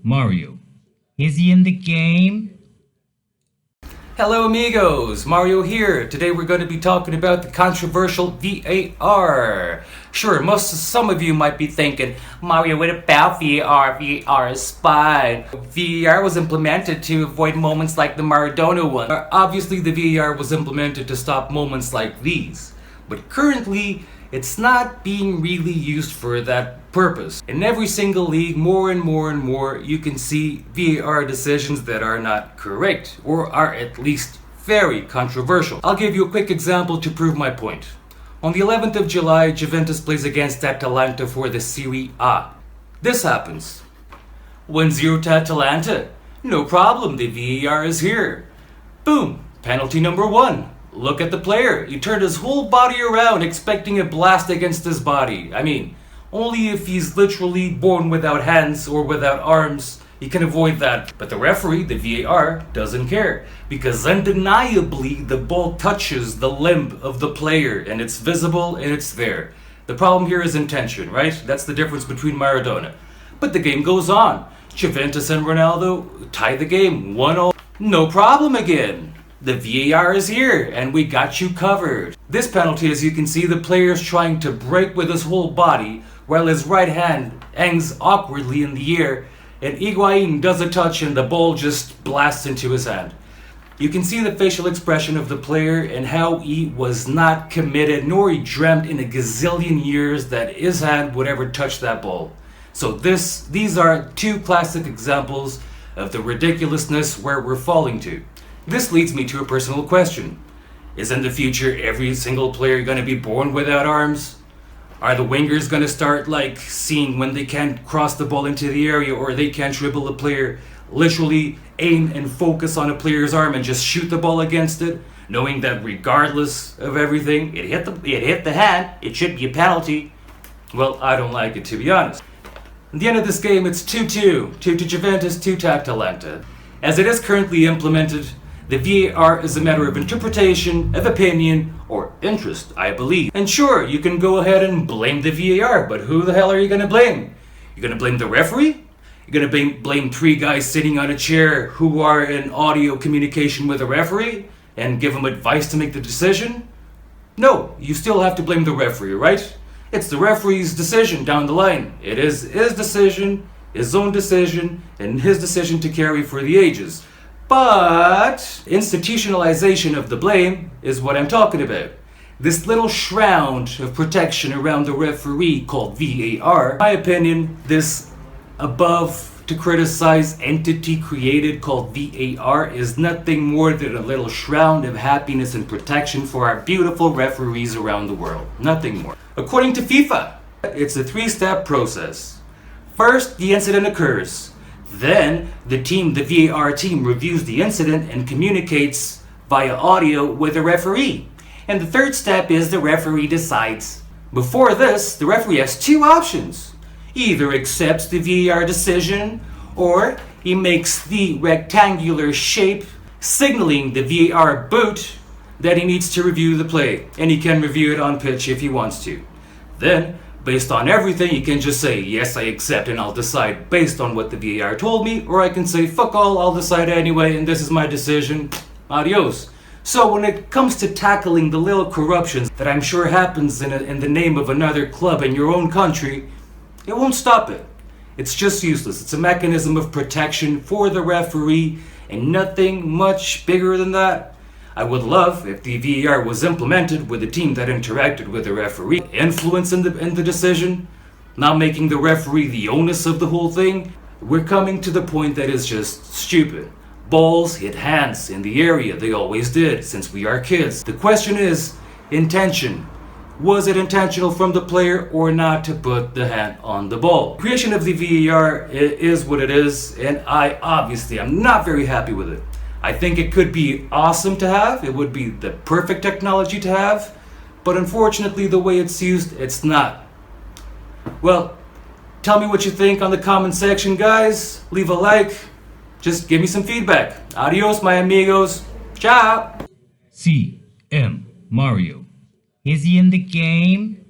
Mario. Is he in the game? Hello amigos, Mario here. Today we're going to be talking about the controversial V.A.R. Sure, some of you might be thinking, Mario, what about V.A.R? V.A.R is fine. V.A.R was implemented to avoid moments like the Maradona one. Obviously the V.A.R was implemented to stop moments like these. But currently, it's not being really used for that purpose. In every single league, more and more, you can see V.A.R decisions that are not correct, or are at least very controversial. I'll give you a quick example to prove my point. On the 11th of July, Juventus plays against Atalanta for the Serie A. This happens. 1-0 to Atalanta. No problem, the V.A.R is here. Boom, penalty number 1. Look at the player. He turned his whole body around expecting a blast against his body. I mean, only if he's literally born without hands or without arms, he can avoid that. But the referee, the V.A.R, doesn't care. Because undeniably, the ball touches the limb of the player and it's visible and it's there. The problem here is intention, right? That's the difference between Maradona. But the game goes on. Juventus and Ronaldo tie the game 1-0. No problem again. The V.A.R is here, and we got you covered. This penalty, as you can see, the player is trying to break with his whole body, while his right hand hangs awkwardly in the air, and Higuain does a touch and the ball just blasts into his hand. You can see the facial expression of the player and how he was not committed, nor he dreamt in a gazillion years that his hand would ever touch that ball. So these are two classic examples of the ridiculousness where we're falling to. This leads me to a personal question. Is in the future every single player going to be born without arms? Are the wingers going to start seeing when they can't cross the ball into the area or they can't dribble a player, literally aim and focus on a player's arm and just shoot the ball against it, knowing that regardless of everything, it hit the hand, it should be a penalty? Well, I don't like it, to be honest. At the end of this game, it's 2-2. 2 to Juventus, 2 to Atalanta. As it is currently implemented, the V.A.R is a matter of interpretation, of opinion, or interest, I believe. And sure, you can go ahead and blame the V.A.R, but who the hell are you going to blame? You're going to blame the referee? You're going to blame 3 guys sitting on a chair who are in audio communication with the referee and give them advice to make the decision? No, you still have to blame the referee, right? It's the referee's decision down the line. It is his decision, his own decision, and his decision to carry for the ages. But institutionalization of the blame is what I'm talking about. This little shroud of protection around the referee called V.A.R, in my opinion, this above to criticize entity created called V.A.R is nothing more than a little shroud of happiness and protection for our beautiful referees around the world. Nothing more. According to FIFA, it's a 3-step process. First, the incident occurs. Then, the V.A.R team reviews the incident and communicates via audio with the referee. And the third step is the referee decides. Before this, the referee has 2 options. He either accepts the V.A.R decision, or he makes the rectangular shape signaling the V.A.R boot that he needs to review the play. And he can review it on pitch if he wants to. Then, based on everything, you can just say, yes, I accept, and I'll decide based on what the V.A.R told me, or I can say, fuck all, I'll decide anyway, and this is my decision. Adios. So when it comes to tackling the little corruptions that I'm sure happens in the name of another club in your own country, it won't stop it. It's just useless. It's a mechanism of protection for the referee, and nothing much bigger than that. I would love if the V.A.R was implemented with a team that interacted with the referee, influence in the decision, not making the referee the onus of the whole thing. We're coming to the point that is just stupid. Balls hit hands in the area, they always did, since we are kids. The question is, intention. Was it intentional from the player or not to put the hand on the ball? Creation of the V.A.R is what it is, and I'm not very happy with it. I think it could be awesome to have, it would be the perfect technology to have, but unfortunately the way it's used, it's not. Well, tell me what you think on the comment section, guys. Leave a like, just give me some feedback. Adios, my amigos. Ciao! Mario. Is he in the game?